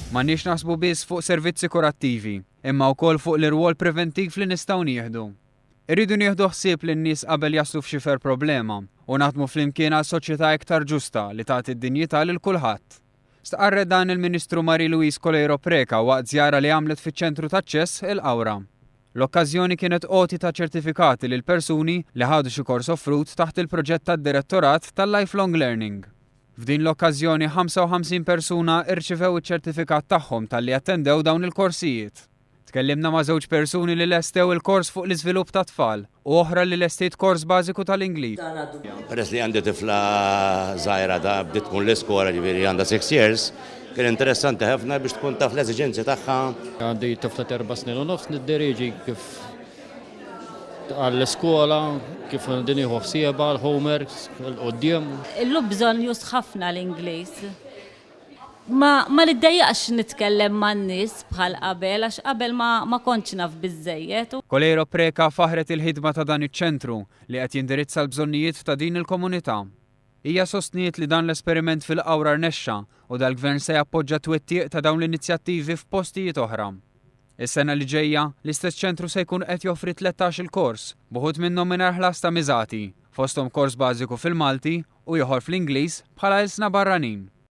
M'għandniex naħsbu biss fuq servizzi kurattivi, imma wkoll fuq l-irwol preventiv li nistgħu nieħdu. Irridu nieħdu ħsieb li n-nies qabel jaslu f'xifer problema u naħdmu flimkien għal soċjetà iktar ġusta li tagħti d-dinjità lil kulħadd. Staqarret dan il-Ministru Marie-Louise Colero Preca waqt żjara li għamlet fiċ-ċentru taċċess il-Qawra. L-okkażjoni kienet qoti ta' ċertifikati lil persuni li ħadu xi kors offrut taħt il-proġett tad-Direttorat tal-Lifelong Learning. F'din l-okkażjoni 55 persuna irċivew iċ-ċertifikat tagħhom talli attendew dawn il-korsijiet. Tkellimna ma' żewġ persuni li lestew il-kors fuq l-iżvilupp ta' tfal u oħra li lestiet kors bażiku tal-Ingliż. Peress li għandi tifla żgħira da bdiet tkun l-iskola ġifieri għandha 6 years, kien interessanti ħafna biex tkun taf l-eżiġenzi tagħha. Għandi tifla 4 snin u nofs niddiriġi kif għall-iskola, kif din ieħu ħsieba l-homeworks, l-qudiem. Illu bżonn jus ħafna l-Ingliż. Ma niddejjaqx nitkellem man-nies bħal qabel għax qabel ma kontx naf biżżejjed. Colero Preca faħret il-ħidma ta' dan iċ-ċentru li qed jindirizza l-bżonnijiet ta' din il-komunità. Hija sostniet li dan l-esperiment fil-Qawra rnexxa u dal-Gvern se jappoġġja twettiq ta' dawn l-inizjattivi f'postijiet oħra. Is-sena li ġejja, l-istess ċentru se jkun qed joffri 13 kors, buħud minnhom mingħajr ħlas ta' miżati, fosthom kors bażiku fil-Malti u ieħor fl-Ingliż bħala ilsna barranin.